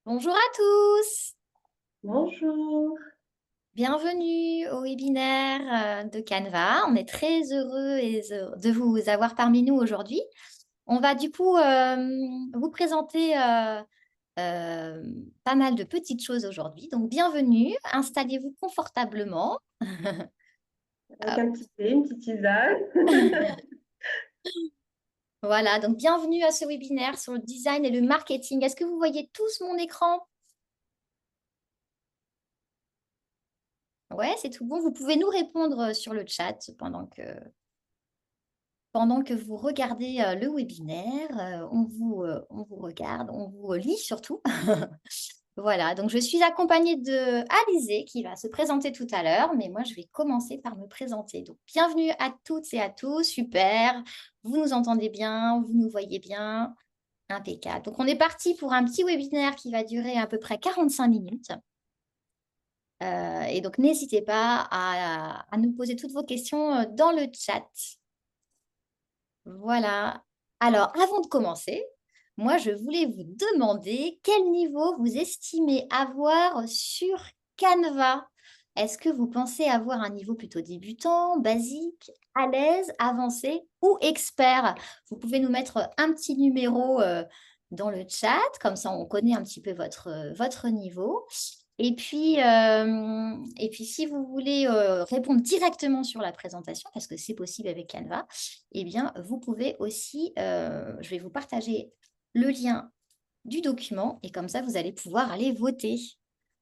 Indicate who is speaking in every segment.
Speaker 1: Bonjour à tous,
Speaker 2: Bonjour.
Speaker 1: bienvenue au webinaire de Canva. On est très heureux de vous avoir parmi nous aujourd'hui. On va du coup vous présenter euh, pas mal de petites choses aujourd'hui. Donc bienvenue, installez-vous confortablement.
Speaker 2: Avec un petit thé, une petite tisane.
Speaker 1: Voilà, donc bienvenue à ce webinaire sur le design et le marketing. Est-ce que vous voyez tous mon écran? Ouais, c'est tout bon. Vous pouvez nous répondre sur le chat pendant que vous regardez le webinaire. On vous regarde, on vous lit surtout. Voilà, donc je suis accompagnée de Alizé qui va se présenter tout à l'heure, mais moi je vais commencer par me présenter. Donc bienvenue à toutes et à tous, super, vous nous entendez bien, vous nous voyez bien, impeccable. Donc on est parti pour un petit webinaire qui va durer à peu près 45 minutes. Et donc n'hésitez pas à nous poser toutes vos questions dans le chat. Voilà. Alors, avant de commencer, moi, je voulais vous demander quel niveau vous estimez avoir sur Canva. Est-ce que vous pensez avoir un niveau plutôt débutant, basique, à l'aise, avancé ou expert? Vous pouvez nous mettre un petit numéro dans le chat, comme ça on connaît un petit peu votre niveau. Et puis, si vous voulez répondre directement sur la présentation, parce que c'est possible avec Canva, eh bien, vous pouvez aussi, je vais vous partager le lien du document et comme ça, vous allez pouvoir aller voter.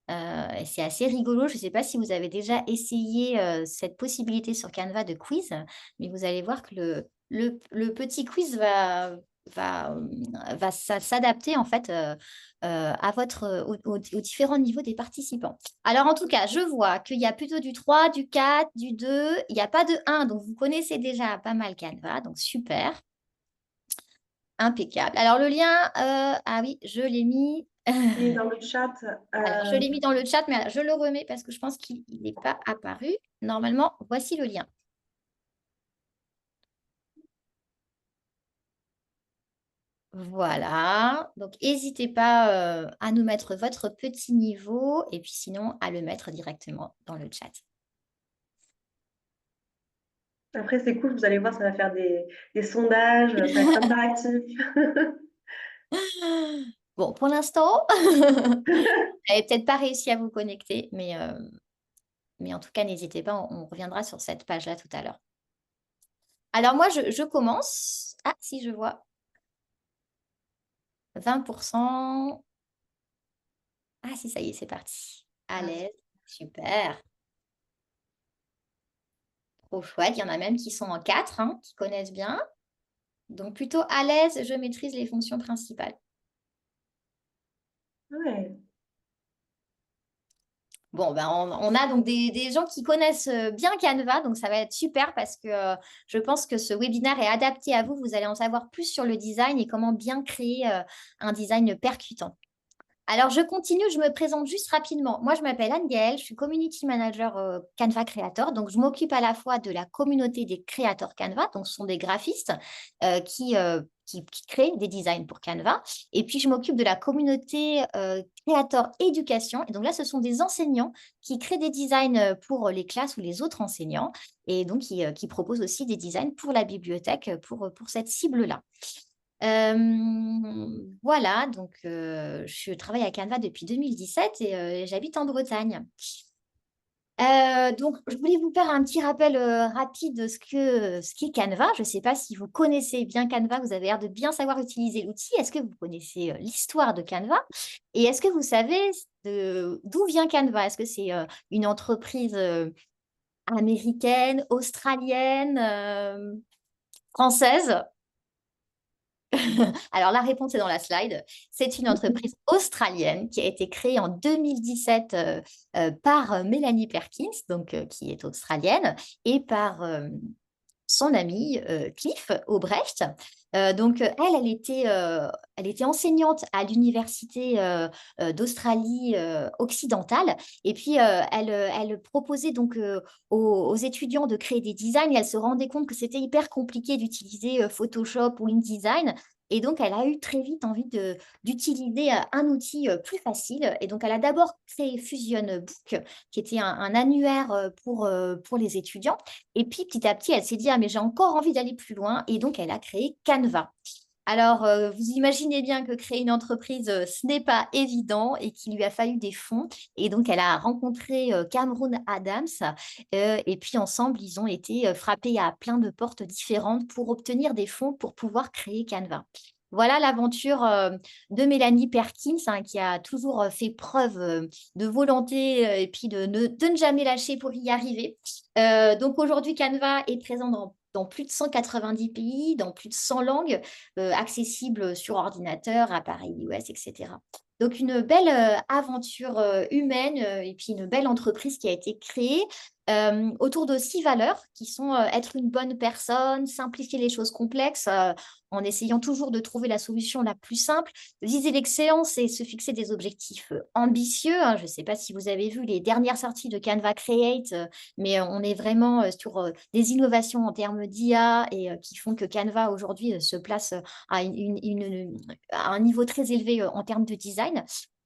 Speaker 1: Et c'est assez rigolo. Je ne sais pas si vous avez déjà essayé cette possibilité sur Canva de quiz, mais vous allez voir que le petit quiz va s'adapter en fait aux différents niveaux des participants. Alors en tout cas, je vois qu'il y a plutôt du 3, du 4, du 2. Il n'y a pas de 1, donc vous connaissez déjà pas mal Canva, donc super, impeccable. Alors le lien, ah oui, je l'ai mis.
Speaker 2: Il est dans le chat.
Speaker 1: Alors, je l'ai mis dans le chat, mais je le remets parce que je pense qu'il n'est pas apparu. Normalement, voici le lien. Voilà. Donc, n'hésitez pas à nous mettre votre petit niveau et puis sinon à le mettre directement dans le chat.
Speaker 2: Après, c'est cool, vous allez voir, ça va faire des sondages, ça va être interactif.
Speaker 1: Bon, pour l'instant, vous n'avez peut-être pas réussi à vous connecter, mais en tout cas, n'hésitez pas, on reviendra sur cette page-là tout à l'heure. Alors, moi, je commence. Ah, si je vois 20%. Ah, si, ça y est, c'est parti. À
Speaker 2: Ah,
Speaker 1: l'aise. Super. Trop chouette. Il y en a même qui sont en 4, hein, qui connaissent bien. Donc, plutôt à l'aise, je maîtrise les fonctions principales.
Speaker 2: ouais.
Speaker 1: Bon, ben, on a donc des gens qui connaissent bien Canva, donc ça va être super parce que je pense que ce webinaire est adapté à vous. Vous allez en savoir plus sur le design et comment bien créer un design percutant. Alors, je continue, je me présente juste rapidement. Moi, je m'appelle Anne-Gaëlle, je suis Community Manager Canva Creator. Donc, je m'occupe à la fois de la communauté des créateurs Canva, donc ce sont des graphistes qui créent des designs pour Canva. Et puis, je m'occupe de la communauté créateur éducation. Et donc là, ce sont des enseignants qui créent des designs pour les classes ou les autres enseignants et donc qui proposent aussi des designs pour la bibliothèque pour cette cible-là. Voilà, donc je travaille à Canva depuis 2017 et j'habite en Bretagne. Donc, je voulais vous faire un petit rappel rapide de ce qu'est Canva. Je ne sais pas si vous connaissez bien Canva, vous avez l'air de bien savoir utiliser l'outil. Est-ce que vous connaissez l'histoire de Canva? Et est-ce que vous savez d'où vient Canva? Est-ce que c'est une entreprise américaine, australienne, française? Alors, la réponse est dans la slide. C'est une entreprise australienne qui a été créée en 2017 par Mélanie Perkins, donc, qui est australienne, et par son amie Cliff Aubrecht. Donc, elle était enseignante à l'université d'Australie occidentale. Et puis, elle proposait donc aux étudiants de créer des designs. Et elle se rendait compte que c'était hyper compliqué d'utiliser Photoshop ou InDesign. Et donc, elle a eu très vite envie d'utiliser un outil plus facile. Et donc, elle a d'abord créé Fusion Book, qui était un annuaire pour les étudiants. Et puis, petit à petit, elle s'est dit, ah, mais j'ai encore envie d'aller plus loin. Et donc, elle a créé Canva. Alors, vous imaginez bien que créer une entreprise, ce n'est pas évident et qu'il lui a fallu des fonds. Et donc, elle a rencontré Cameron Adams. Et puis, ensemble, ils ont été frappés à plein de portes différentes pour obtenir des fonds pour pouvoir créer Canva. Voilà l'aventure de Mélanie Perkins, hein, qui a toujours fait preuve de volonté et puis de ne jamais lâcher pour y arriver. Donc aujourd'hui, Canva est présent dans plus de 190 pays, dans plus de 100 langues, accessible sur ordinateur, appareil iOS, etc. Donc une belle aventure humaine et puis une belle entreprise qui a été créée autour de 6 valeurs qui sont être une bonne personne, simplifier les choses complexes en essayant toujours de trouver la solution la plus simple, viser l'excellence et se fixer des objectifs ambitieux, hein. Je ne sais pas si vous avez vu les dernières sorties de Canva Create, mais on est vraiment sur des innovations en termes d'IA et qui font que Canva aujourd'hui se place à, à un niveau très élevé en termes de design.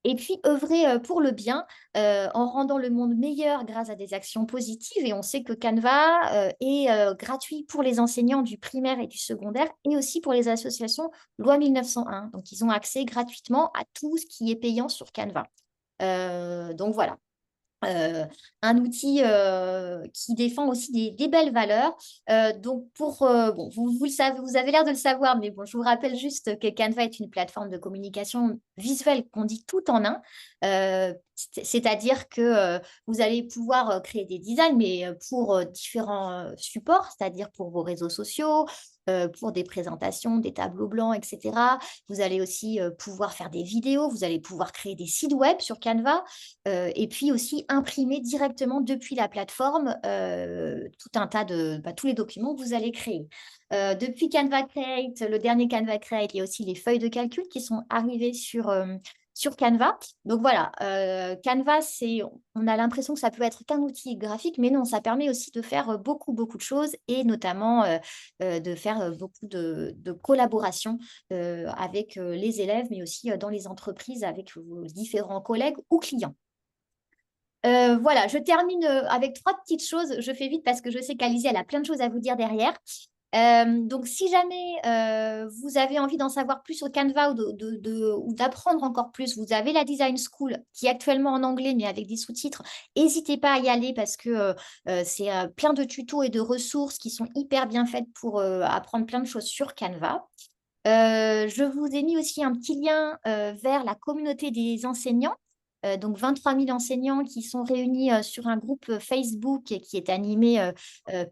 Speaker 1: Et puis œuvrer pour le bien en rendant le monde meilleur grâce à des actions positives. Et on sait que Canva est gratuit pour les enseignants du primaire et du secondaire et aussi pour les associations Loi 1901. Donc, ils ont accès gratuitement à tout ce qui est payant sur Canva. Donc, voilà. Euh, un outil qui défend aussi des belles valeurs. Donc, bon, vous le savez, vous avez l'air de le savoir, mais bon, je vous rappelle juste que Canva est une plateforme de communication visuelle qu'on dit tout en un. C'est-à-dire que vous allez pouvoir créer des designs, mais pour différents supports, c'est-à-dire pour vos réseaux sociaux, pour des présentations, des tableaux blancs, etc. Vous allez aussi pouvoir faire des vidéos, vous allez pouvoir créer des sites web sur Canva et puis aussi imprimer directement depuis la plateforme tout un tas tous les documents que vous allez créer. Depuis Canva Create, le dernier Canva Create, il y a aussi les feuilles de calcul qui sont arrivées sur Canva. Donc voilà, Canva, on a l'impression que ça peut être qu'un outil graphique, mais non, ça permet aussi de faire beaucoup, beaucoup de choses et notamment de faire beaucoup de collaborations avec les élèves, mais aussi dans les entreprises avec vos différents collègues ou clients. Voilà, je termine avec 3 petites choses. Je fais vite parce que je sais qu'Alizée, elle a plein de choses à vous dire derrière. Donc, si jamais vous avez envie d'en savoir plus sur Canva ou d'apprendre encore plus, vous avez la Design School qui est actuellement en anglais mais avec des sous-titres. N'hésitez pas à y aller parce que c'est plein de tutos et de ressources qui sont hyper bien faites pour apprendre plein de choses sur Canva. Je vous ai mis aussi un petit lien vers la communauté des enseignants. Donc 23 000 enseignants qui sont réunis sur un groupe Facebook qui est animé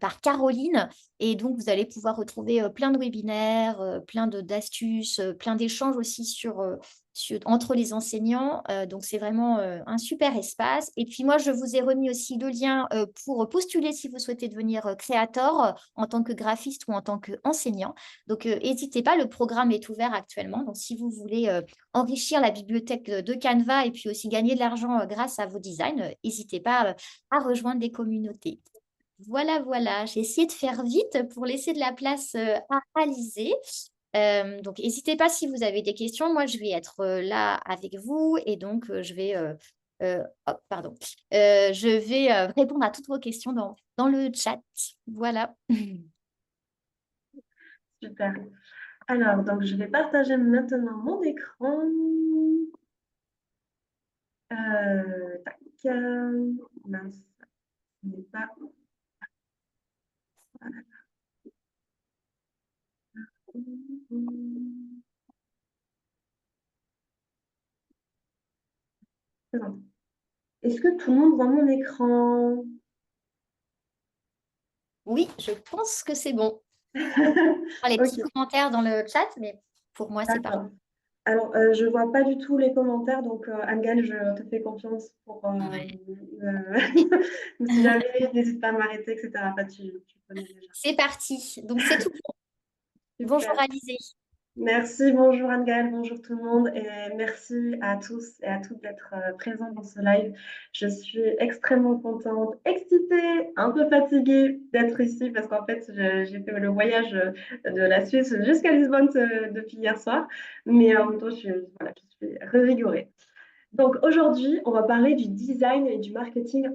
Speaker 1: par Caroline. Et donc, vous allez pouvoir retrouver plein de webinaires, plein d'astuces, plein d'échanges aussi entre les enseignants. Donc, c'est vraiment un super espace. Et puis, moi, je vous ai remis aussi le lien pour postuler si vous souhaitez devenir créateur en tant que graphiste ou en tant qu'enseignant. Donc, n'hésitez pas, le programme est ouvert actuellement. Donc, si vous voulez enrichir la bibliothèque de Canva et puis aussi gagner de l'argent grâce à vos designs, n'hésitez pas à rejoindre les communautés. Voilà, voilà, j'ai essayé de faire vite pour laisser de la place à Alizée. Donc, n'hésitez pas si vous avez des questions. Moi, je vais être là avec vous et donc pardon. Je vais répondre à toutes vos questions dans le chat. Voilà.
Speaker 2: Super. Alors, donc, je vais partager maintenant mon écran. Tac. Mince, ce n'est pas. C'est bon. Est-ce que tout le monde voit mon écran?
Speaker 1: Oui, je pense que c'est bon. Les petits
Speaker 2: Ok,
Speaker 1: commentaires dans le chat, mais pour moi, c'est parti.
Speaker 2: d'accord. Alors, je ne vois pas du tout les commentaires, donc Angèle, je te fais confiance pour.
Speaker 1: Ouais.
Speaker 2: Si jamais, n'hésite pas à m'arrêter, etc. Enfin, tu connais déjà.
Speaker 1: C'est parti. Donc, c'est tout. Bonjour
Speaker 2: Super.
Speaker 1: Alizée.
Speaker 2: Merci, bonjour Anne-Gaëlle, bonjour tout le monde et merci à tous et à toutes d'être présents dans ce live. Je suis extrêmement contente, excitée, un peu fatiguée d'être ici parce qu'en fait j'ai fait le voyage de la Suisse jusqu'à Lisbonne depuis hier soir, mais en même temps voilà, je suis revigorée. Donc aujourd'hui, on va parler du design et du marketing.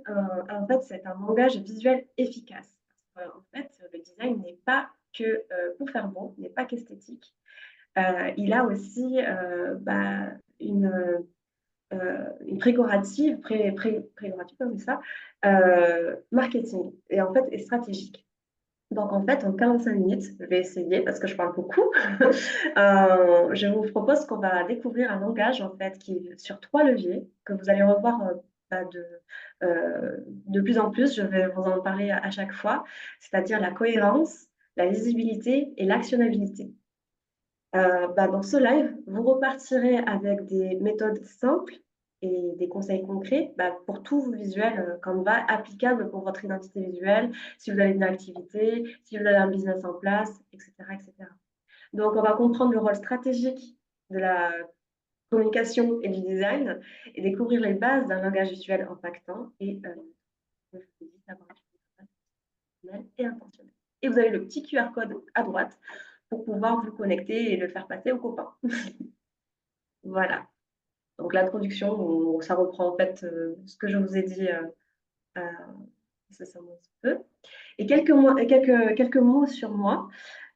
Speaker 2: En fait, c'est un langage visuel efficace. En fait, le design n'est pas que pour faire beau, n'est pas qu'esthétique. Il a aussi une prérogative, prérogative, comme ça, marketing et en fait est stratégique. Donc en fait, en 45 minutes, je vais essayer parce que je parle beaucoup. Je vous propose qu'on va découvrir un langage en fait qui est sur 3 leviers que vous allez revoir de plus en plus. Je vais vous en parler à chaque fois, c'est-à-dire la cohérence, la lisibilité et l'actionnabilité. Dans ce live, vous repartirez avec des méthodes simples et des conseils concrets pour tous vos visuels Canva applicables pour votre identité visuelle, si vous avez une activité, si vous avez un business en place, etc., etc. Donc, on va comprendre le rôle stratégique de la communication et du design et découvrir les bases d'un langage visuel impactant et, comme je vous l'ai dit, d'avoir et intentionnel. Et vous avez le petit QR code à droite pour pouvoir vous connecter et le faire passer aux copains. Voilà. Donc l'introduction, ça reprend en fait ce que je vous ai dit euh, nécessairement un petit peu. Et quelques mots sur moi.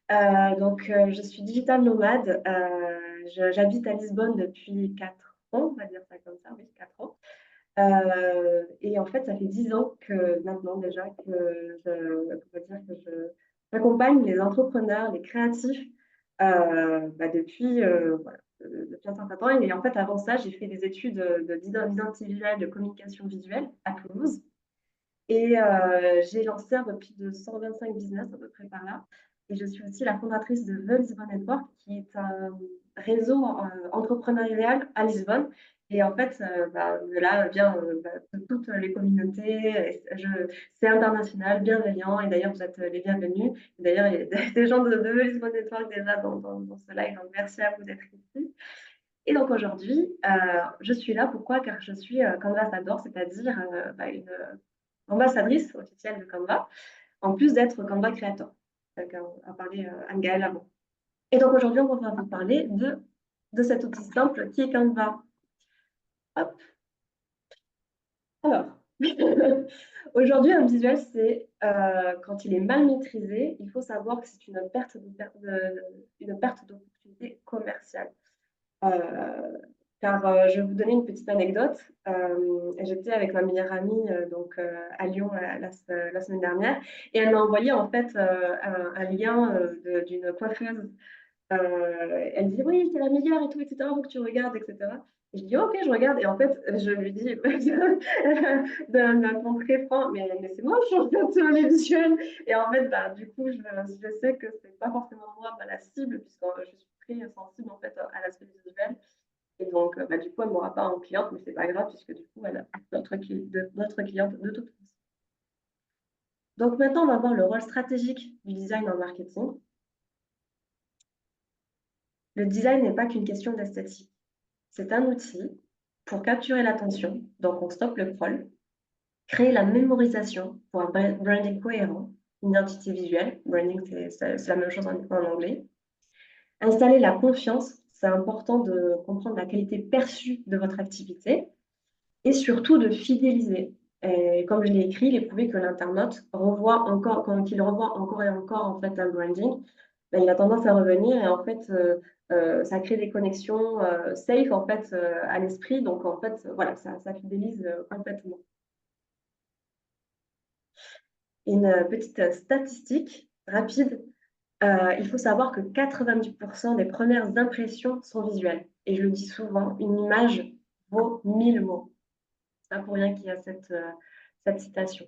Speaker 2: Je suis digital nomade. J'habite à Lisbonne depuis 4 ans, on va dire ça comme ça, oui, 4 ans. Et en fait, ça fait 10 ans que maintenant déjà j'accompagne les entrepreneurs, les créatifs depuis un certain temps. Et en fait, avant ça, j'ai fait des études d'identité visuelle, de communication visuelle à Toulouse. Et j'ai lancé un peu plus de 125 business à peu près par là. Et je suis aussi la fondatrice de The Lisbon Network, qui est un réseau entrepreneurial à Lisbonne. Et en fait, de là vient de toutes les communautés. C'est international, bienveillant. Et d'ailleurs, vous êtes les bienvenus. Et d'ailleurs, il y a des gens de The Lisbon Network déjà dans ce live. Donc, merci à vous d'être ici. Et donc aujourd'hui, je suis là. Pourquoi? Car je suis Canvassador, c'est-à-dire une ambassadrice officielle de Canva, en plus d'être Canva créateur, a parlé Anne-Gaëlle avant. Et donc aujourd'hui, on va vous parler de cet outil simple qui est Canva. Hop. Alors, aujourd'hui, un visuel, c'est quand il est mal maîtrisé, il faut savoir que c'est une perte d'opportunité commerciale. Euh, Car je vais vous donner une petite anecdote. J'étais avec ma meilleure amie à Lyon la semaine dernière et elle m'a envoyé en fait un lien d'une coiffeuse. Elle dit oui, c'est la meilleure et tout, etc. Faut que tu regardes, etc. Et je dis ok, je regarde et en fait je lui dis d'un ton très franc, mais c'est moi, je regarde sur les visuels. Et en fait, du coup, je sais que c'est pas forcément moi la cible puisque je suis très sensible en fait à l'aspect visuel. Et donc, du coup, elle ne m'aura pas en cliente, mais c'est pas grave, puisque du coup, elle a notre cliente de toute façon. Donc maintenant, on va voir le rôle stratégique du design en marketing. Le design n'est pas qu'une question d'esthétique. C'est un outil pour capturer l'attention, donc on stoppe le crawl, créer la mémorisation pour un branding cohérent, une identité visuelle, branding c'est la même chose en anglais, installer la confiance, c'est important de comprendre la qualité perçue de votre activité, et surtout de fidéliser. Et comme je l'ai écrit, il est prouvé que l'internaute revoit encore, quand il revoit encore et encore en fait un branding, il a tendance à revenir et en fait ça crée des connexions safe en fait à l'esprit. Donc en fait voilà, ça fidélise complètement. Une petite statistique rapide, il faut savoir que 90% des premières impressions sont visuelles. Et je le dis souvent, une image vaut 1000 mots. C'est pas pour rien qu'il y a cette citation.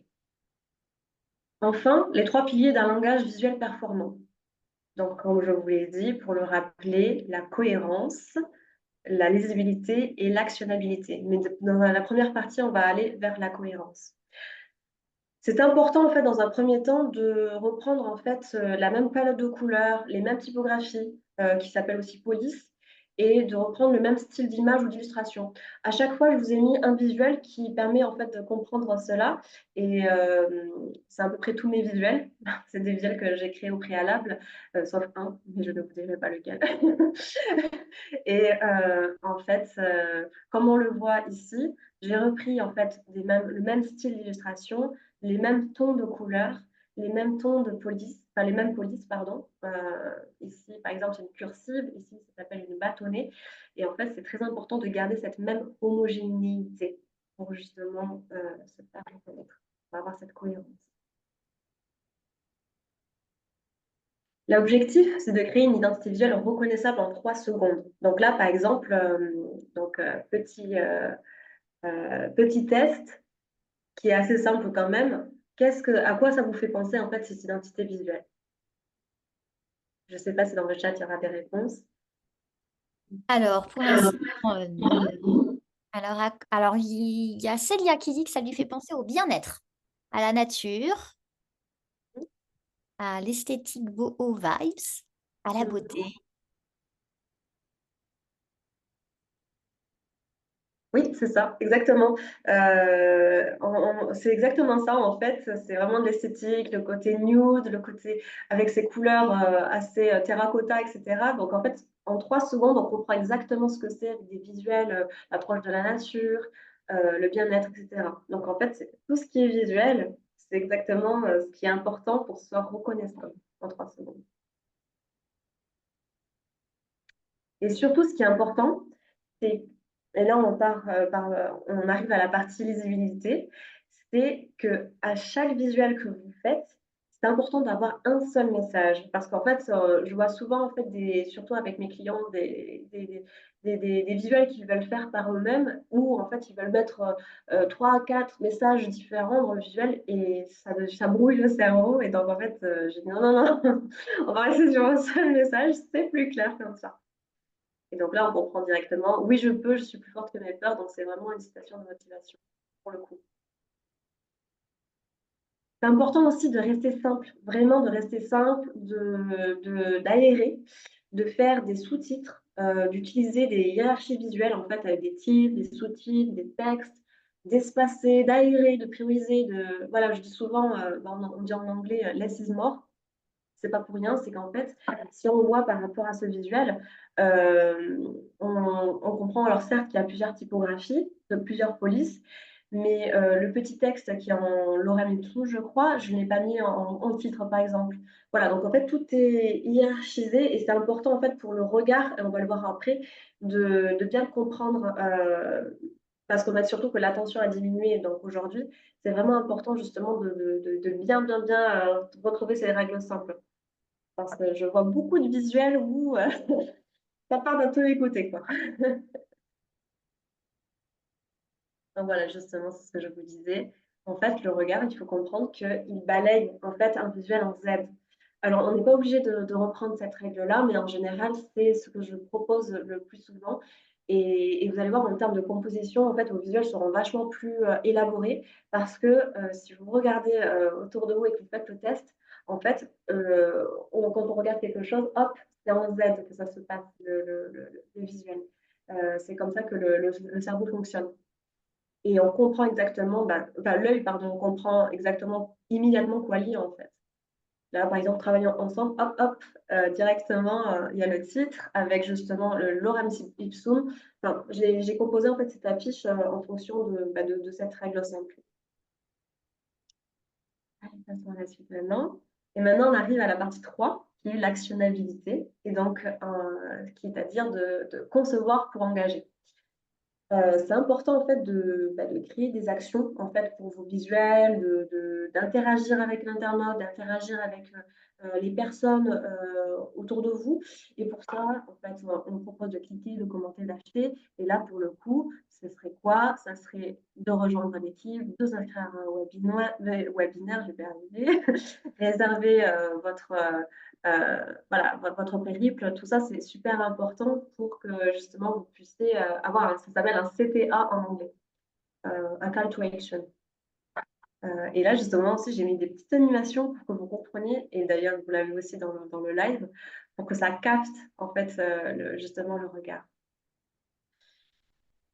Speaker 2: Enfin, les 3 piliers d'un langage visuel performant. Donc, comme je vous l'ai dit, pour le rappeler, la cohérence, la lisibilité et l'actionnabilité. Mais dans la première partie, on va aller vers la cohérence. C'est important, en fait, dans un premier temps, de reprendre en fait la même palette de couleurs, les mêmes typographies, qui s'appelle aussi Police, et de reprendre le même style d'image ou d'illustration. À chaque fois, je vous ai mis un visuel qui permet en fait de comprendre cela. Et c'est à peu près tous mes visuels. C'est des visuels que j'ai créés au préalable, sauf un, mais je ne vous dirai pas lequel. Et en fait, comme on le voit ici, j'ai repris en fait le même style d'illustration, les mêmes tons de couleurs, les mêmes tons de police, enfin les mêmes polices, pardon. Ici, par exemple, c'est une cursive, ici, ça s'appelle une bâtonnée. Et en fait, c'est très important de garder cette même homogénéité pour justement se faire reconnaître, pour avoir cette cohérence. L'objectif, c'est de créer une identité visuelle reconnaissable en 3 secondes. Donc là, par exemple, petit test qui est assez simple quand même. À quoi ça vous fait penser en fait cette identité visuelle? Je ne sais pas si dans le chat il y aura des réponses.
Speaker 1: Alors, pour l'instant, non. Alors, il y a Célia qui dit que ça lui fait penser au bien-être, à la nature, à l'esthétique beau vibes, à la beauté.
Speaker 2: Oui, c'est ça, exactement. C'est exactement ça en fait. C'est vraiment de l'esthétique, le côté nude, le côté avec ses couleurs assez terracotta, etc. Donc en fait, en 3 secondes, on comprend exactement ce que c'est avec des visuels, l'approche de la nature, le bien-être, etc. Donc en fait, tout ce qui est visuel, c'est exactement ce qui est important pour se faire reconnaissable en 3 secondes. Et surtout, ce qui est important, c'est, et là on arrive à la partie lisibilité, c'est que à chaque visuel que vous faites, c'est important d'avoir un seul message. Parce qu'en fait, je vois souvent, en fait, surtout avec mes clients, des visuels qu'ils veulent faire par eux-mêmes, où en fait, ils veulent mettre 3 à 4 messages différents dans le visuel et ça brouille le cerveau. Et donc, en fait, j'ai dit non, non, non, on va rester sur un seul message, c'est plus clair comme ça. Et donc là, on comprend directement, oui, je peux, je suis plus forte que mes peurs, donc c'est vraiment une citation de motivation, pour le coup. C'est important aussi de rester simple, vraiment de rester simple, d'aérer, de faire des sous-titres, d'utiliser des hiérarchies visuelles, en fait, avec des titres, des sous-titres, des textes, d'espacer, d'aérer, de prioriser, voilà, je dis souvent, on dit en anglais, less is more. C'est pas pour rien, c'est qu'en fait, si on voit par rapport à ce visuel, on comprend alors certes qu'il y a plusieurs typographies, de plusieurs polices, mais le petit texte qui est en lorem ipsum, je crois, je ne l'ai pas mis en titre, par exemple. Voilà, donc en fait, tout est hiérarchisé et c'est important en fait pour le regard, et on va le voir après, de bien le comprendre. Parce qu'on a surtout que l'attention a diminué. Donc aujourd'hui, c'est vraiment important justement de bien, bien, bien retrouver ces règles simples. Parce que je vois beaucoup de visuels où ça part d'un tous les côtés, quoi. Donc voilà, justement, c'est ce que je vous disais. En fait, le regard, il faut comprendre qu'il balaye en fait un visuel en Z. Alors, on n'est pas obligé de reprendre cette règle-là, mais en général, c'est ce que je propose le plus souvent. Et vous allez voir, en termes de composition, en fait, vos visuels seront vachement plus élaborés parce que si vous regardez autour de vous et que vous faites le test, en fait, quand on regarde quelque chose, hop, c'est en Z que ça se passe, le visuel. C'est comme ça que le cerveau fonctionne. Et on comprend exactement, enfin, l'œil, pardon, on comprend exactement immédiatement quoi lire, en fait. Là, par exemple, travaillant ensemble, hop, hop, directement, il y a le titre avec justement le lorem ipsum. Enfin, j'ai composé en fait cette affiche en fonction de cette règle simple. Allez, passons à la suite maintenant. Et maintenant, on arrive à la partie 3, qui est l'actionnabilité, et donc, qui est à dire de concevoir pour engager. C'est important en fait de créer des actions en fait pour vos visuels, d'interagir avec l'internaute, d'interagir avec les personnes autour de vous. Et pour ça, en fait, on propose de cliquer, de commenter, d'acheter. Et là, pour le coup, ce serait quoi? Ça serait de rejoindre l'équipe, de s'inscrire à un webinaire, je vais y arriver, réserver voilà, votre périple, tout ça, c'est super important pour que justement vous puissiez avoir, ça s'appelle un CTA en anglais, un call to action. Et là, justement, aussi, j'ai mis des petites animations pour que vous compreniez, et d'ailleurs, vous l'avez aussi dans le live, pour que ça capte en fait justement le regard.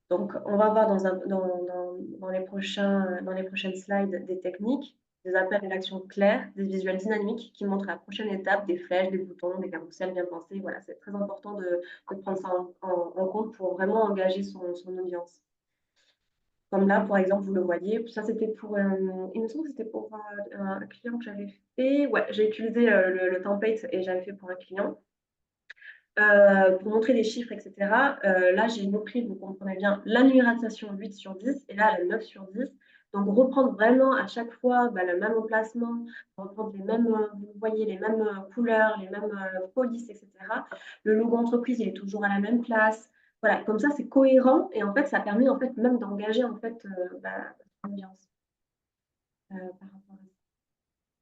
Speaker 2: Donc, on va voir dans les prochaines slides des techniques, des appels et d'actions clairs, des visuels dynamiques qui montrent la prochaine étape, des flèches, des boutons, des carousels bien pensés. Voilà, c'est très important de prendre ça en compte pour vraiment engager son audience. Comme là, par exemple, vous le voyez, ça c'était pour, il me semble que c'était pour un client que j'avais fait. Ouais, j'ai utilisé le template et j'avais fait pour un client. Pour montrer des chiffres, etc. Là, j'ai repris, vous comprenez bien, la numérisation 8 sur 10 et là, la 9 sur 10. Donc, reprendre vraiment à chaque fois le même emplacement, reprendre les mêmes, vous voyez, les mêmes couleurs, les mêmes polices, etc. Le logo entreprise, il est toujours à la même place. Voilà, comme ça, c'est cohérent et en fait, ça permet en fait même d'engager en fait l'ambiance par rapport à ça.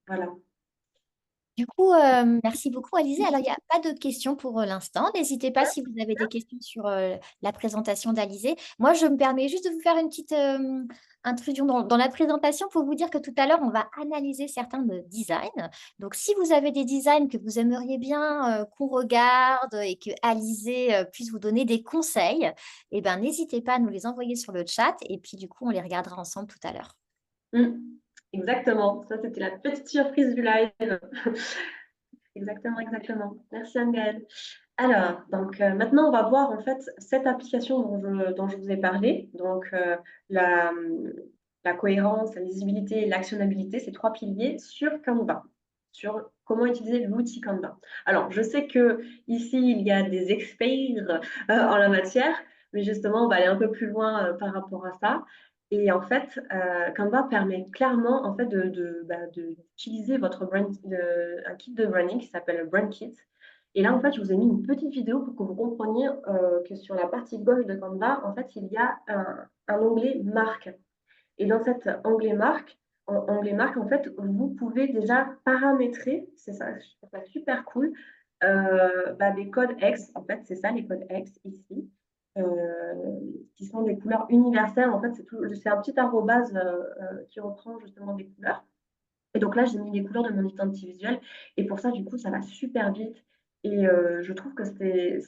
Speaker 2: Voilà.
Speaker 1: Du coup, merci beaucoup, Alizé. Alors, il n'y a pas d'autres questions pour l'instant. N'hésitez pas si vous avez des questions sur la présentation d'Alizé. Moi, je me permets juste de vous faire une petite intrusion dans la présentation pour vous dire que tout à l'heure, on va analyser certains de designs. Donc, si vous avez des designs que vous aimeriez bien qu'on regarde et que Alizé puisse vous donner des conseils, eh ben, n'hésitez pas à nous les envoyer sur le chat et puis, du coup, on les regardera ensemble tout à l'heure.
Speaker 2: Exactement. Ça, c'était la petite surprise du live. Exactement, exactement. Merci Anne-Gaëlle. Alors, donc maintenant, on va voir en fait cette application dont je vous ai parlé. Donc, la, la cohérence, la lisibilité et l'actionnabilité, ces trois piliers sur Canva, sur comment utiliser l'outil Canva. Alors, je sais que ici, il y a des experts en la matière, mais justement, on va aller un peu plus loin par rapport à ça. Et en fait, Canva permet clairement en fait, d'utiliser un kit de branding qui s'appelle le Brand Kit. Et là, en fait, je vous ai mis une petite vidéo pour que vous compreniez que sur la partie gauche de Canva, en fait, il y a un onglet marque. Et dans cet onglet marque, en fait, vous pouvez déjà paramétrer, c'est ça, je trouve ça super cool, des codes X, en fait, c'est ça, les codes X ici, qui sont des couleurs universelles. En fait, c'est un petit arrobase qui reprend justement des couleurs. Et donc là, j'ai mis les couleurs de mon identité visuelle. Et pour ça, du coup, ça va super vite. Et je trouve que c'est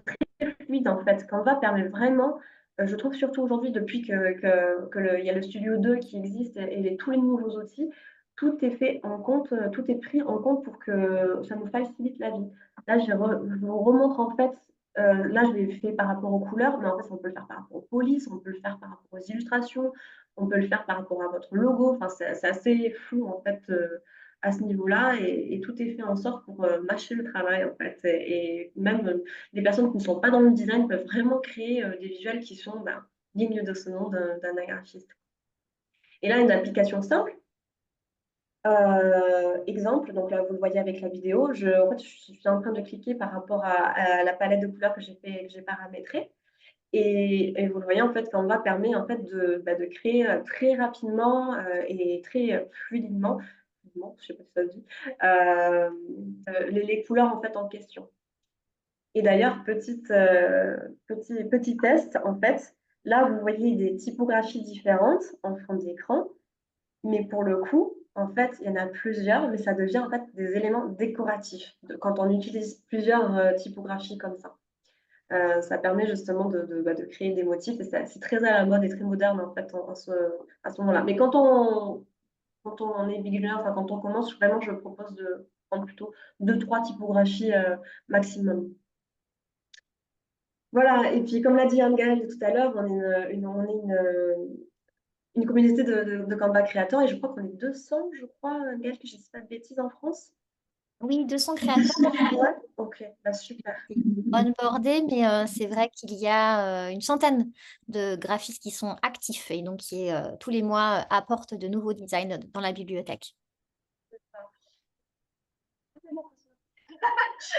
Speaker 2: très fluide, en fait. Canva permet vraiment, je trouve surtout aujourd'hui, depuis il y a le Studio 2 qui existe et tous les nouveaux outils, tout est fait en compte, tout est pris en compte pour que ça nous facilite la vie. Là, je vous remontre, en fait, là, je l'ai fait par rapport aux couleurs, mais en fait, on peut le faire par rapport aux polices, on peut le faire par rapport aux illustrations, on peut le faire par rapport à votre logo. Enfin, c'est assez flou en fait à ce niveau-là et tout est fait en sorte pour mâcher le travail en fait. Et même les personnes qui ne sont pas dans le design peuvent vraiment créer des visuels qui sont dignes de ce nom d'un graphiste. Et là, une application simple. Exemple, donc là vous le voyez avec la vidéo, en fait, je suis en train de cliquer par rapport à la palette de couleurs que j'ai paramétrée. Et vous le voyez, en fait, Canva permet en fait de créer très rapidement et très fluidement, je ne sais pas si ça se dit, les couleurs en fait en question. Et d'ailleurs, petit test, en fait, là, vous voyez des typographies différentes en fond d'écran, mais pour le coup, en fait, il y en a plusieurs, mais ça devient en fait des éléments décoratifs quand on utilise plusieurs typographies comme ça. Ça permet justement de créer des motifs et c'est très à la mode et très moderne en fait à ce moment-là. Mais quand on est beginner, enfin quand on commence, vraiment je propose de prendre plutôt deux, trois typographies maximum. Voilà, et puis comme l'a dit Anne-Gaëlle tout à l'heure, on est une communauté de Canva créateurs et je crois qu'on est 200, je crois, Anne-Gaëlle, que je ne dis pas de bêtises en France.
Speaker 1: Oui, 200 créateurs.
Speaker 2: Ouais, ok, super.
Speaker 1: Onboardé, mais c'est vrai qu'il y a une centaine de graphistes qui sont actifs et donc qui tous les mois apportent de nouveaux designs dans la bibliothèque.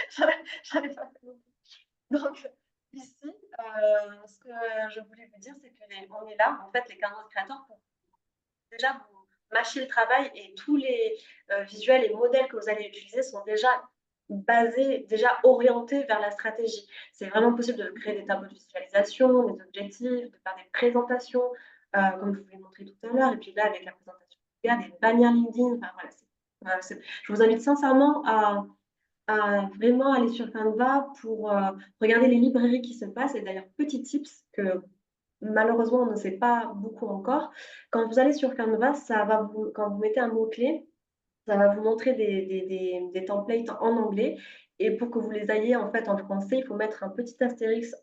Speaker 2: J'avais pas fait non plus. Donc, ici, ce que je voulais vous dire, c'est qu'on est là, en fait, les 15 créateurs, pour déjà vous mâcher le travail et tous les visuels et modèles que vous allez utiliser sont déjà basés, déjà orientés vers la stratégie. C'est vraiment possible de créer des tableaux de visualisation, des objectifs, de faire des présentations, comme je vous l'ai montré tout à l'heure. Et puis là, avec la présentation, des bannières LinkedIn, enfin, voilà, je vous invite sincèrement à vraiment aller sur Canva pour regarder les librairies qui se passent. Et d'ailleurs, petit tips que malheureusement on ne sait pas beaucoup encore. Quand vous allez sur Canva, quand vous mettez un mot-clé, ça va vous montrer des templates en anglais. Et pour que vous les ayez en fait en français, il faut mettre un petit astérix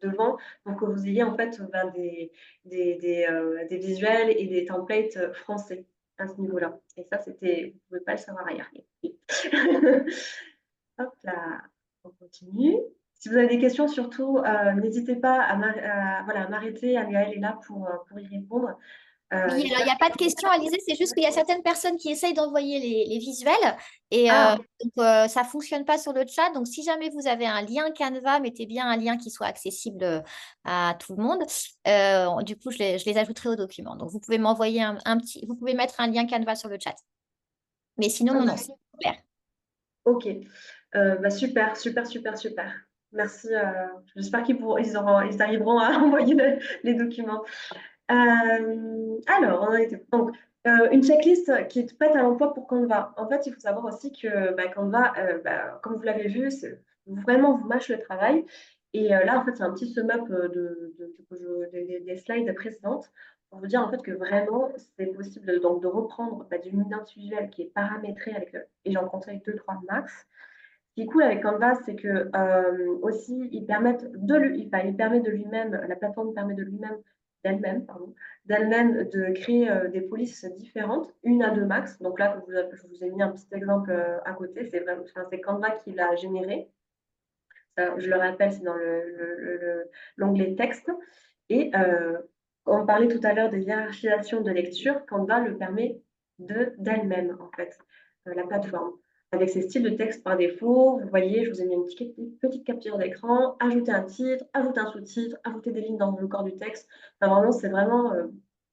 Speaker 2: devant pour que vous ayez en fait ben, des visuels et des templates français à ce niveau-là. Et ça, vous ne pouvez pas le savoir ailleurs. Hop là, on continue. Si vous avez des questions, surtout, n'hésitez pas voilà, à m'arrêter. Amiel est là pour y répondre.
Speaker 1: Oui, alors il n'y
Speaker 2: J'espère
Speaker 1: a pas de question, Alizé, c'est juste qu'il y a certaines personnes qui essayent d'envoyer les visuels et
Speaker 2: Ah,
Speaker 1: donc, ça ne fonctionne pas sur le chat. Donc, si jamais vous avez un lien Canva, mettez bien un lien qui soit accessible à tout le monde. Du coup, je les ajouterai au document. Donc, vous pouvez m'envoyer vous pouvez mettre un lien Canva sur le chat. Mais sinon, non, non, c'est clair.
Speaker 2: ok. Bah, super, super, super, super. Merci. J'espère ils arriveront à envoyer les documents. Alors, on en était. Donc, une checklist qui est prête à l'emploi pour Canva. En fait, il faut savoir aussi que bah, Canva, comme vous l'avez vu, vraiment vous mâche le travail. Et là, en fait, c'est un petit sum-up des slides précédentes pour vous dire en fait que vraiment, c'est possible donc, de reprendre bah, d'une identité visuelle qui est paramétrée et j'en conseille deux, trois max. Ce qui est cool avec Canva, c'est que aussi, il permet de lui-même, la plateforme permet d'elle-même de créer des polices différentes, une à deux max. Donc là, je vous ai mis un petit exemple à côté. C'est Canva qui l'a généré. Ça, je le rappelle, c'est dans l'onglet texte. Et on parlait tout à l'heure de hiérarchisation de lecture. Canva le permet d'elle-même, en fait, la plateforme. Avec ses styles de texte par défaut, vous voyez, je vous ai mis une petite capture d'écran, ajouter un titre, ajouter un sous-titre, ajouter des lignes dans le corps du texte. Enfin, vraiment, c'est vraiment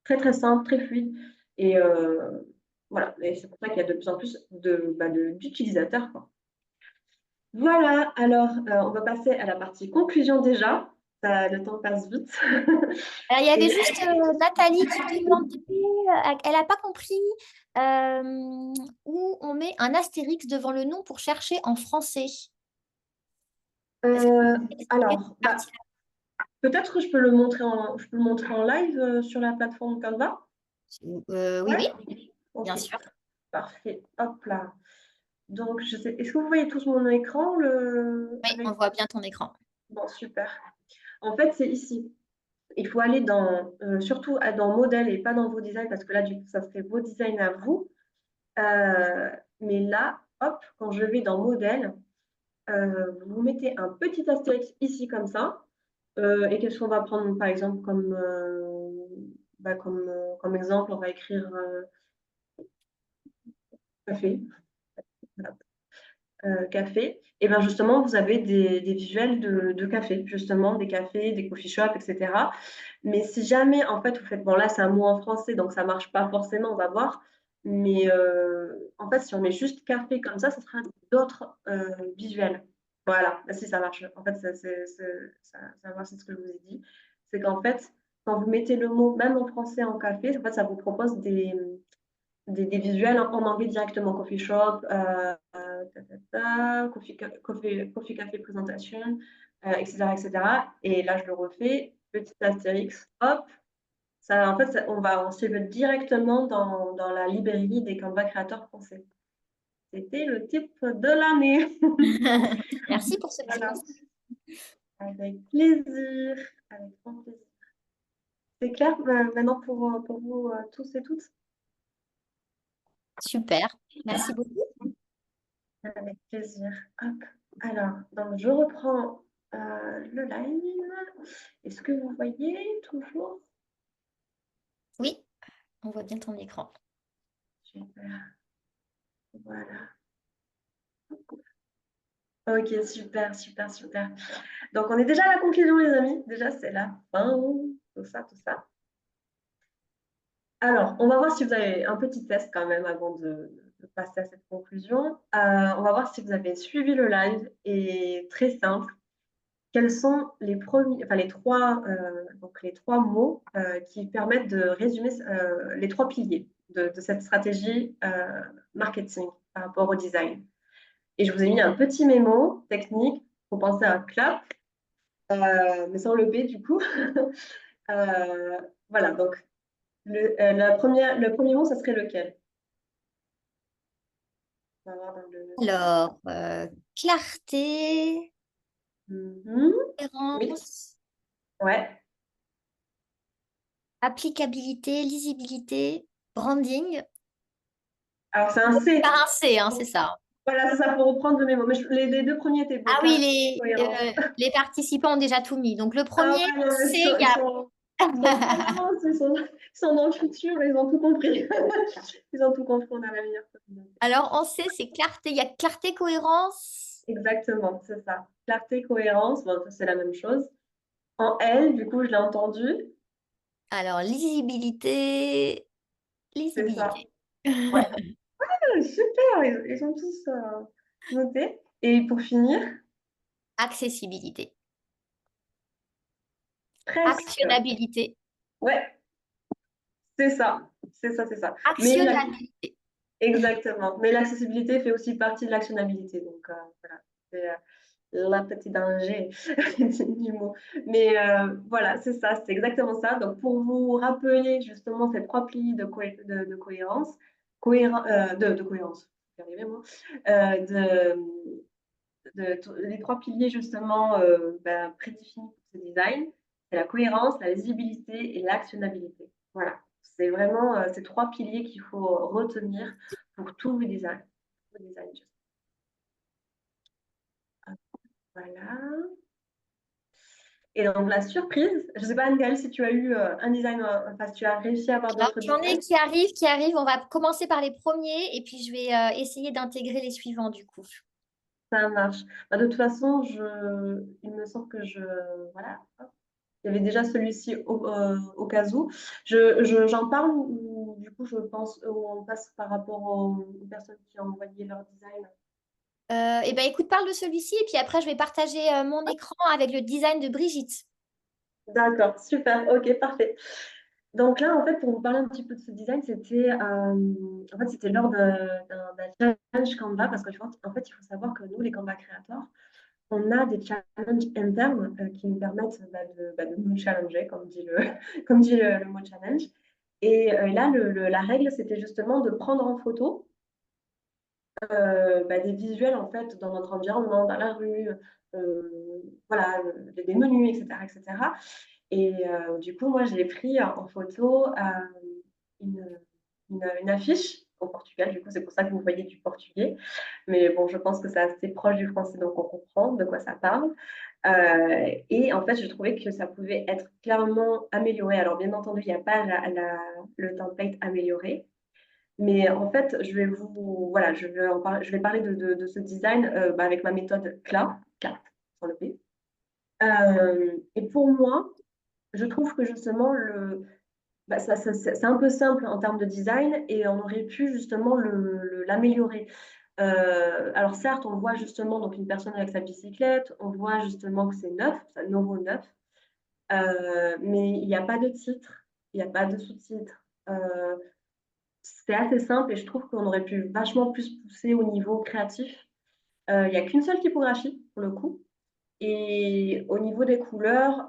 Speaker 2: très, très simple, très fluide. Et voilà, et c'est pour ça qu'il y a de plus en plus d'utilisateurs, quoi. Voilà, alors on va passer à la partie conclusion déjà. Le temps passe vite.
Speaker 1: Alors, il y avait
Speaker 2: Et
Speaker 1: juste Nathalie qui demandait, elle n'a pas compris où on met un astérix devant le nom pour chercher en français. Est-ce que
Speaker 2: euh,
Speaker 1: vous pouvez expliquer
Speaker 2: alors,
Speaker 1: cette partie?
Speaker 2: peut-être que je peux le montrer en live sur la plateforme Canva.
Speaker 1: Oui,
Speaker 2: Ouais.
Speaker 1: oui,
Speaker 2: Ok,
Speaker 1: bien sûr.
Speaker 2: parfait. Hop là. Donc, est-ce que vous voyez tous mon écran
Speaker 1: Oui, on voit bien ton écran.
Speaker 2: Bon, super. En fait, c'est ici. Il faut aller surtout dans modèle et pas dans vos designs parce que là, du coup, ça serait vos designs à vous. Euh, mais là, hop, quand je vais dans modèle, vous mettez un petit astérix ici comme ça. Et qu'est-ce qu'on va prendre par exemple comme exemple, on va écrire café. Voilà. Café. Et bien justement, vous avez des visuels de café, justement, des cafés, des coffee shops, etc. Mais si jamais, en fait, vous faites, bon là, c'est un mot en français, donc ça ne marche pas forcément, on va voir. Mais en fait, si on met juste café comme ça sera d'autres visuels. Voilà, bah, si ça marche. En fait, ça marche, c'est ce que je vous ai dit. C'est qu'en fait, quand vous mettez le mot, même en français, en café, en fait, ça vous propose des visuels en anglais directement. Coffee shop, coffee café présentation, etc., etc. Et là, je le refais, petit astérix, hop. Ça, en fait, on se met directement dans la librairie des Canva créateurs français. C'était le type de l'année.
Speaker 1: Merci pour ce petit
Speaker 2: Voilà,
Speaker 1: conseil.
Speaker 2: avec plaisir, avec grand plaisir. C'est clair maintenant pour vous tous et toutes?
Speaker 1: Super. Merci beaucoup.
Speaker 2: Avec plaisir. Hop. Alors, donc je reprends le live. Est-ce que vous voyez toujours?
Speaker 1: Oui, on voit bien ton écran.
Speaker 2: Super. Voilà. Ok, super, super, super. Donc, on est déjà à la conclusion, les amis. Déjà, c'est la fin. Tout ça, tout ça. Alors, on va voir si vous avez un petit test quand même avant de passer à cette conclusion. On va voir si vous avez suivi le live et très simple. Quels sont les premiers, enfin les trois mots qui permettent de résumer les trois piliers de cette stratégie marketing par rapport au design? Et je vous ai mis un petit mémo technique pour penser à un clap, mais sans le P du coup. Voilà, donc le premier mot, ça serait lequel? On va voir dans
Speaker 1: Alors, clarté,
Speaker 2: Mhm. Oui,
Speaker 1: cohérence,
Speaker 2: ouais.
Speaker 1: applicabilité, lisibilité, branding.
Speaker 2: Alors, c'est un C.
Speaker 1: Par un C, hein, c'est ça.
Speaker 2: Voilà, c'est ça, pour reprendre le mémo. Mais les deux premiers étaient bons.
Speaker 1: Ah
Speaker 2: Clarté,
Speaker 1: oui,
Speaker 2: cohérence.
Speaker 1: les participants ont déjà tout mis. Donc le
Speaker 2: Ah
Speaker 1: premier,
Speaker 2: ouais, non, mais
Speaker 1: C, il y a...
Speaker 2: ils sont trop marrants, ils sont dans le futur, ils ont tout compris. Ils ont tout compris, on a la meilleure communauté.
Speaker 1: Alors en C, c'est clarté. Il y a clarté, cohérence.
Speaker 2: Exactement, c'est ça. Clarté, cohérence, bon, c'est la même chose. En L, du coup, je l'ai entendu,
Speaker 1: Alors lisibilité,
Speaker 2: c'est ça.
Speaker 1: lisibilité.
Speaker 2: Ouais. Ah, super, ils ont tous noté. Et pour finir,
Speaker 1: Accessibilité.
Speaker 2: presque.
Speaker 1: Actionnabilité.
Speaker 2: Ouais, c'est ça. C'est ça, c'est ça. Mais
Speaker 1: Actionnabilité.
Speaker 2: exactement. Mais l'accessibilité fait aussi partie de l'actionnabilité. Donc, voilà. C'est la petite danger du mot. Mais voilà, c'est ça, c'est exactement ça. Donc, pour vous rappeler justement ces trois piliers de cohérence, de cohérence, je vais y arriver, moi, les trois piliers justement prédéfinis pour ce design, c'est la cohérence, la lisibilité et l'actionnabilité. Voilà, c'est vraiment ces trois piliers qu'il faut retenir pour tout vos designs. Voilà. Et donc la surprise, je ne sais pas Anne si tu as eu un design, enfin si tu as réussi à avoir
Speaker 1: Alors,
Speaker 2: d'autres
Speaker 1: j'en ai
Speaker 2: designs,
Speaker 1: qui arrivent, qui arrivent. On va commencer par les premiers et puis je vais essayer d'intégrer les suivants du coup.
Speaker 2: ça marche. Bah, de toute façon, il me semble que voilà, hop, il y avait déjà celui-ci au cas où. J'en parle ou du coup je pense on passe par rapport aux personnes qui ont envoyé leur design.
Speaker 1: Eh ben, écoute, parle de celui-ci et puis après, je vais partager mon écran avec le design de Brigitte.
Speaker 2: D'accord, super, ok, parfait. Donc là, en fait, pour vous parler un petit peu de ce design, c'était lors d'un challenge Canva, parce que en fait, il faut savoir que nous, les Canva créateurs, on a des challenges internes qui nous permettent de nous challenger, comme dit le mot challenge. Et là, la règle, c'était justement de prendre en photo des visuels en fait dans notre environnement, dans la rue, voilà, des menus, etc., etc. Et du coup, moi, j'ai pris en photo une, une affiche au Portugal. Du coup, c'est pour ça que vous voyez du portugais. Mais bon, je pense que c'est assez proche du français, donc on comprend de quoi ça parle. Et en fait, je trouvais que ça pouvait être clairement amélioré. Alors, bien entendu, il n'y a pas le template amélioré. Mais en fait, voilà, je vais parler de ce design avec ma méthode CLA, sans le P. Et pour moi, je trouve que justement, c'est un peu simple en termes de design et on aurait pu justement l'améliorer. Alors certes, on voit justement donc une personne avec sa bicyclette, on voit justement que c'est neuf, c'est nouveau neuf, mais il n'y a pas de titre, il n'y a pas de sous-titre. C'est assez simple et je trouve qu'on aurait pu vachement plus pousser au niveau créatif. Il n'y a qu'une seule typographie pour le coup. Et au niveau des couleurs,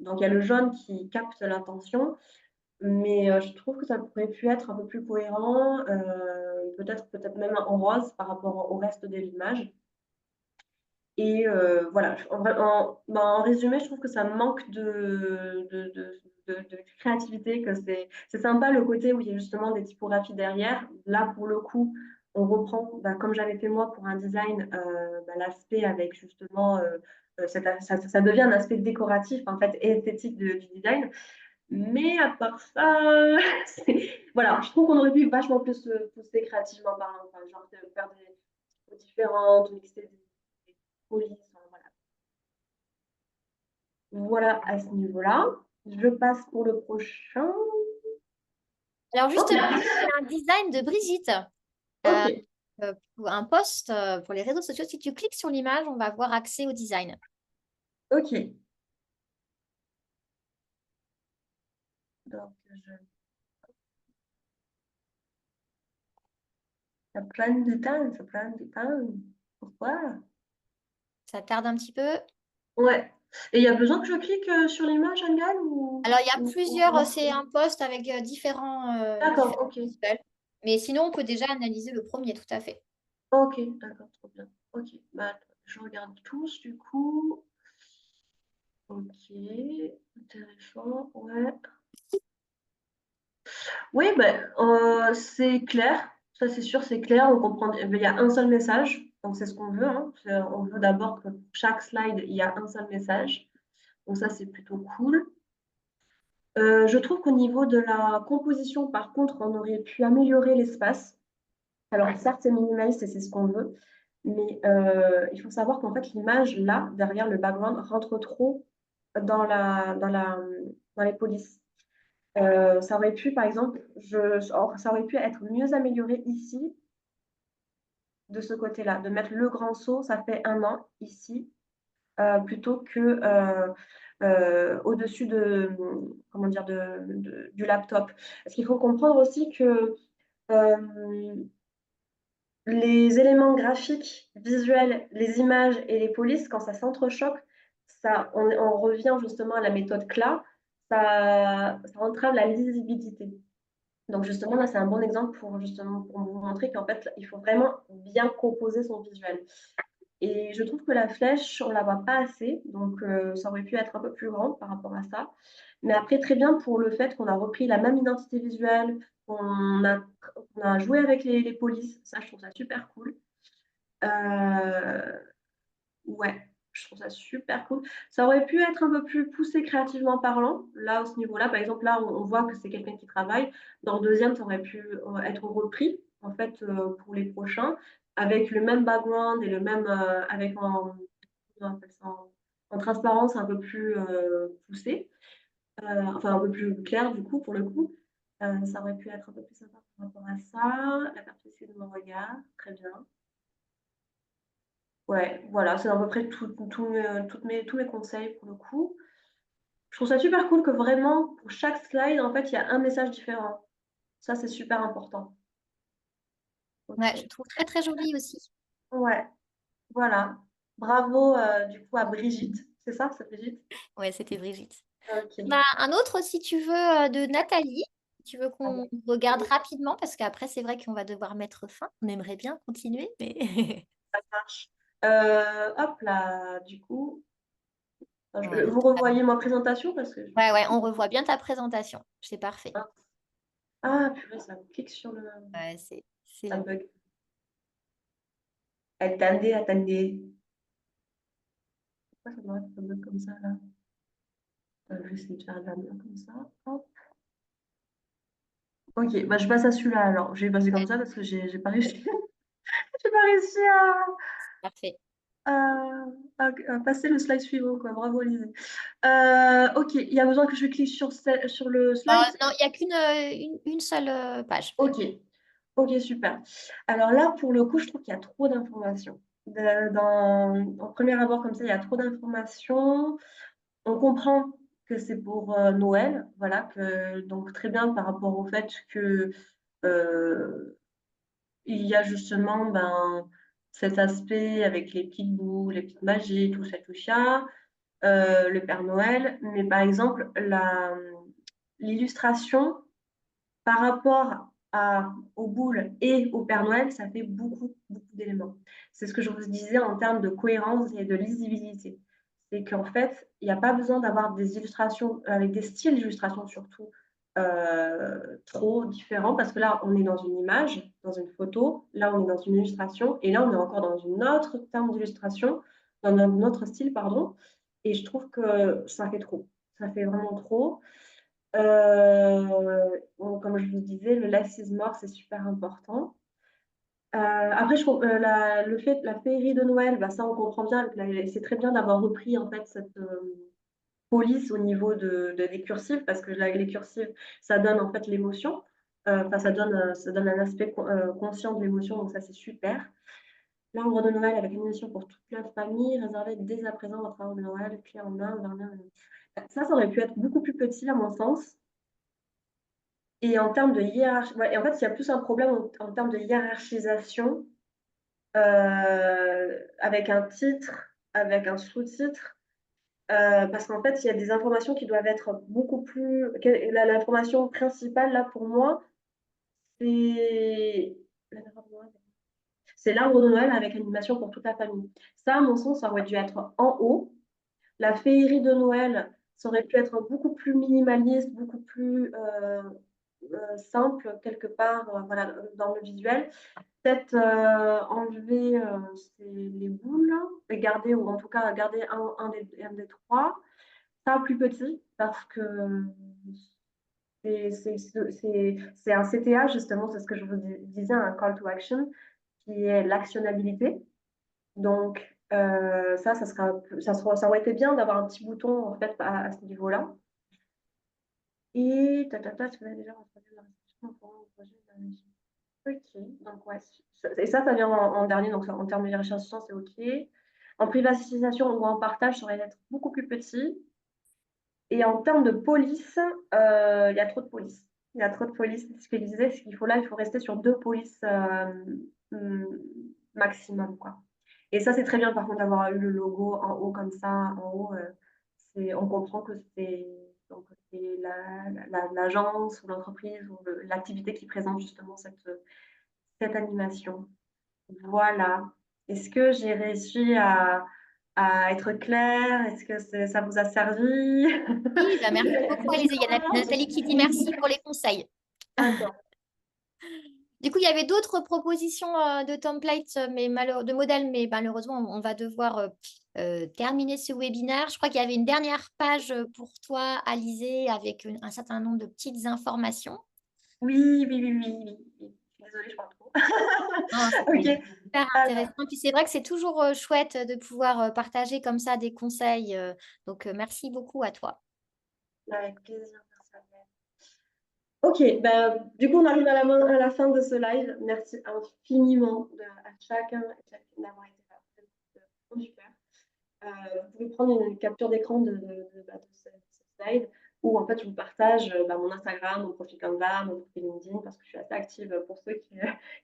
Speaker 2: donc il y a le jaune qui capte l'attention, mais je trouve que ça pourrait pu être un peu plus cohérent, peut-être même en rose par rapport au reste de l'image. Et voilà, en résumé, je trouve que ça manque de créativité, que c'est sympa le côté où il y a justement des typographies derrière. Là, pour le coup, on reprend, comme j'avais fait moi pour un design, l'aspect avec justement, ça devient un aspect décoratif en fait, et esthétique du design. Mais à part ça, voilà, je trouve qu'on aurait pu vachement plus se pousser créativement parlant, enfin, genre faire des choses différentes, mixer des polices, enfin, voilà. Voilà à ce niveau-là. Je passe pour le prochain.
Speaker 1: Alors
Speaker 2: Ok,
Speaker 1: justement, c'est un design de Brigitte.
Speaker 2: ok,
Speaker 1: Euh, pour un post pour les réseaux sociaux. Si tu cliques sur l'image, on va avoir accès au design.
Speaker 2: ok. Donc, Ça prend du temps, ça prend du temps. Pourquoi?
Speaker 1: Ça tarde un petit peu.
Speaker 2: Ouais. Et il y a besoin que je clique sur l'image, Angel,
Speaker 1: Alors, il y a
Speaker 2: ou
Speaker 1: plusieurs,
Speaker 2: comment?
Speaker 1: c'est un post avec
Speaker 2: D'accord,
Speaker 1: différents
Speaker 2: ok.
Speaker 1: visuels. Mais sinon, on peut déjà analyser le premier, tout à fait.
Speaker 2: Ok, d'accord, trop bien. Ok, bah, je regarde tous du coup. Ok, intéressant, ouais. Oui, ben, c'est clair, ça c'est sûr, c'est clair. On comprend, il y a un seul message, donc c'est ce qu'on veut, hein. On veut d'abord que pour chaque slide, il y a un seul message. Donc ça, c'est plutôt cool. Je trouve qu'au niveau de la composition, par contre, on aurait pu améliorer l'espace. Alors certes, c'est minimaliste et c'est ce qu'on veut, mais il faut savoir qu'en fait, l'image, là, derrière le background, rentre trop dans dans les polices. Ça aurait pu, par exemple, ça aurait pu être mieux amélioré ici, de ce côté-là, de mettre le grand saut, ça fait un an ici, plutôt que au-dessus comment dire, du laptop. Parce qu'il faut comprendre aussi que euh, les éléments graphiques, visuels, les images et les polices, quand ça s'entrechoque, on revient justement à la méthode CLA, ça entrave la lisibilité. Donc justement, là, c'est un bon exemple pour justement pour vous montrer qu'en fait, il faut vraiment bien composer son visuel. Et je trouve que la flèche, on la voit pas assez, donc ça aurait pu être un peu plus grand par rapport à ça. Mais après, très bien pour le fait qu'on a repris la même identité visuelle, qu'on a joué avec les polices, ça, je trouve ça super cool. Euh, Ouais, je trouve ça super cool. Ça aurait pu être un peu plus poussé créativement parlant. Là, à ce niveau-là, par exemple, là, on voit que c'est quelqu'un qui travaille. Dans le deuxième, ça aurait pu être repris, en fait, pour les prochains, avec le même background et le même, avec on appelle ça, en transparence un peu plus poussé, enfin un peu plus clair, du coup, pour le coup. Ça aurait pu être un peu plus sympa par rapport à ça. La perspective de mon regard, très bien. Ouais, voilà, c'est à peu près tous mes conseils pour le coup. Je trouve ça super cool que vraiment, pour chaque slide, en fait, il y a un message différent. Ça, c'est super important.
Speaker 1: Ouais, je
Speaker 2: Ok.
Speaker 1: trouve très, très joli aussi.
Speaker 2: Ouais, voilà. Bravo, du coup, à Brigitte. C'est ça, c'est Brigitte?
Speaker 1: Ouais, c'était Brigitte. On
Speaker 2: Ok.
Speaker 1: a un autre, si tu veux, de Nathalie. Tu veux
Speaker 2: Ah bon.
Speaker 1: qu'on regarde rapidement parce qu'après, c'est vrai qu'on va devoir mettre fin. On aimerait bien continuer, mais
Speaker 2: Marche. Hop là, du coup,
Speaker 1: voilà.
Speaker 2: vous revoyez ma présentation parce que
Speaker 1: Ouais, ouais, on revoit bien ta présentation. C'est parfait.
Speaker 2: Ah, purée, ça me clique sur le...
Speaker 1: Ouais, c'est
Speaker 2: Ça
Speaker 1: là.
Speaker 2: bug. Attendez, attendez. Pourquoi ça doit être un bug comme ça, là? Je vais essayer de faire de la main comme ça. Hop. Ok, bah je passe à celui-là alors. J'ai passé comme
Speaker 1: Ouais,
Speaker 2: ça parce que j'ai pas réussi. J'ai pas réussi
Speaker 1: parfait.
Speaker 2: à, à passer le slide suivant, quoi. Bravo, Lise. Ok, il y a besoin que je clique sur le slide.
Speaker 1: Non, il n'y a qu'une une seule page.
Speaker 2: Ok, ok, super. Alors là, pour le coup, je trouve qu'il y a trop d'informations. En premier abord, comme ça, il y a trop d'informations. On comprend que c'est pour Noël, voilà, donc très bien par rapport au fait que euh, il y a justement ben, cet aspect avec les petites boules, les petites magies, tout ça, tout ça, le Père Noël, mais par exemple, l'illustration par rapport aux boules et au Père Noël, ça fait beaucoup, beaucoup d'éléments. C'est ce que je vous disais en termes de cohérence et de lisibilité. C'est qu'en fait, il n'y a pas besoin d'avoir des illustrations, avec des styles d'illustration surtout, trop différents, parce que là, on est dans une image, dans une photo, là, on est dans une illustration, et là, on est encore dans une autre terme d'illustration, dans un autre style, pardon, et je trouve que ça fait trop. Ça fait vraiment trop. Comme je vous disais, le less is more, c'est super important. Après, la féerie de Noël, bah, ça on comprend bien. C'est très bien d'avoir repris en fait cette police au niveau des cursives, parce que les cursives, ça donne en fait l'émotion. Enfin, ça donne un aspect conscient de l'émotion, donc ça c'est super. L'arbre de Noël avec une émission pour toute la famille, réservé dès à présent votre arbre de Noël, clé en main, ça aurait pu être beaucoup plus petit à mon sens. Et en termes de hiérarchie, ouais, et en fait, il y a plus un problème en termes de hiérarchisation avec un titre, avec un sous-titre, parce qu'en fait, il y a des informations qui doivent être beaucoup plus. L'information principale, là, pour moi, c'est c'est l'arbre de Noël avec animation pour toute la famille. Ça, à mon sens, ça aurait dû être en haut. La féerie de Noël, ça aurait pu être beaucoup plus minimaliste, beaucoup plus simple, quelque part, voilà, dans le visuel. Peut-être enlever les boules et garder, ou en tout cas garder un des trois. Ça plus petit, parce que c'est un CTA, justement, c'est ce que je vous disais, un call to action, qui est l'actionnabilité. Donc, ça aurait été bien d'avoir un petit bouton en fait à ce niveau-là. Et tu connais déjà la restriction pour un projet d'animation. Ok, donc ouais. Et ça vient en dernier, donc en termes de hiérarchisation, c'est ok. En privatisation ou en partage, ça aurait être beaucoup plus petit. Et en termes de police, il y a trop de police. Il y a trop de police. Ce que je disais, c'est qu'il faut là, il faut rester sur 2 polices maximum, quoi. Et ça, c'est très bien, par contre, d'avoir eu le logo en haut comme ça, en haut, on comprend que c'est l'agence ou l'entreprise ou l'activité qui présente justement cette animation. Voilà. Est-ce que j'ai réussi à être claire? Est-ce que ça vous a servi?
Speaker 1: Oui, bah merci beaucoup, Alizé. Il y a Nathalie qui dit merci pour les conseils.
Speaker 2: D'accord.
Speaker 1: Du coup, il y avait d'autres propositions de templates, de modèles, mais malheureusement, on va devoir terminer ce webinaire. Je crois qu'il y avait une dernière page pour toi, Alizé, avec un certain nombre de petites informations.
Speaker 2: Oui, oui, oui, oui, oui, oui. Désolée, je parle trop.
Speaker 1: Ah, c'était
Speaker 2: Ok.
Speaker 1: super
Speaker 2: Alors,
Speaker 1: intéressant. Puis c'est vrai que c'est toujours chouette de pouvoir partager comme ça des conseils. Donc, merci beaucoup à toi.
Speaker 2: avec plaisir. Merci à vous. Ok, ben, du coup, on arrive à la fin de ce live. Merci infiniment à chacun et chacune d'avoir été là. C'est vraiment super. Vous pouvez prendre une capture d'écran de ce slide où en fait je vous partage mon Instagram, mon profil Canva, mon profil LinkedIn parce que je suis assez active pour ceux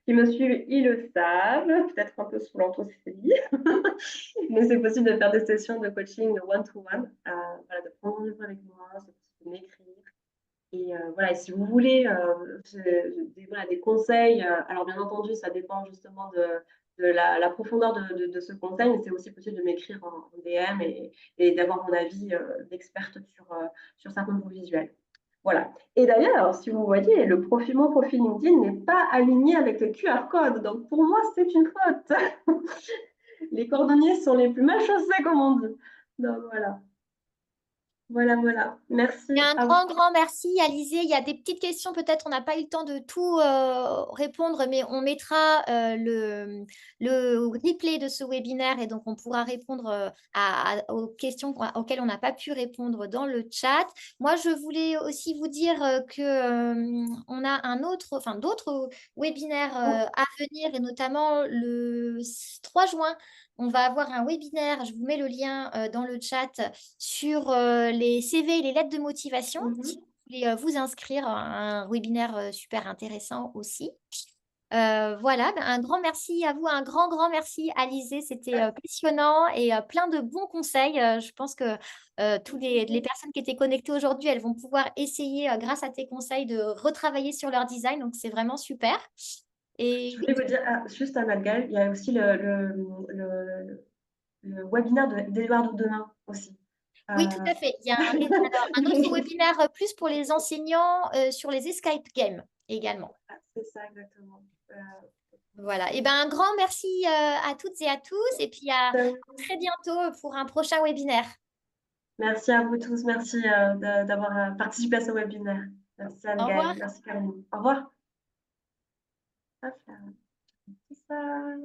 Speaker 2: qui me suivent, ils le savent, peut-être un peu saoulante aussi, mais c'est possible de faire des sessions de coaching one-to-one, voilà, de prendre rendez-vous avec moi, c'est possible de m'écrire. Et voilà, et si vous voulez des conseils, alors bien entendu, ça dépend justement de la profondeur de ce conseil, mais c'est aussi possible de m'écrire en DM et d'avoir mon avis d'experte sur certains mots visuels. Voilà. Et d'ailleurs, si vous voyez, mon profil LinkedIn n'est pas aligné avec le QR code. Donc pour moi, c'est une faute. Les cordonniers sont les plus mal chaussés, comme on dit. Donc voilà. Voilà, voilà. Merci
Speaker 1: Et un
Speaker 2: à vous.
Speaker 1: grand, grand merci, Alizé. Il y a des petites questions, peut-être on n'a pas eu le temps de tout répondre, mais on mettra le replay de ce webinaire et donc on pourra répondre aux questions auxquelles on n'a pas pu répondre dans le chat. Moi, je voulais aussi vous dire que on a d'autres webinaires à venir et notamment le 3 juin. On va avoir un webinaire, je vous mets le lien dans le chat sur les CV et les lettres de motivation. Si
Speaker 2: Mhm.
Speaker 1: vous voulez vous inscrire à un webinaire super intéressant aussi. Voilà, ben, un grand merci à vous, un grand, grand merci Alizé. C'était passionnant et plein de bons conseils. Je pense que tous les personnes qui étaient connectées aujourd'hui, elles vont pouvoir essayer, grâce à tes conseils, de retravailler sur leur design. Donc, c'est vraiment super.
Speaker 2: Je
Speaker 1: Et oui,
Speaker 2: voulais vous dire, juste à Madgal, il y a aussi le webinaire d'Eduardo demain aussi.
Speaker 1: oui, tout
Speaker 2: Euh,
Speaker 1: à fait. Il y a alors, un autre webinaire plus pour les enseignants sur les escape games également.
Speaker 2: c'est ça exactement.
Speaker 1: Voilà. Et ben, un grand merci à toutes et à tous. Et puis à très bientôt pour un prochain webinaire.
Speaker 2: Merci à vous tous, merci d'avoir participé à ce webinaire. Merci
Speaker 1: Au
Speaker 2: Anne-Gaëlle,
Speaker 1: revoir.
Speaker 2: merci Caroline. Au revoir. Hop là. C'est ça.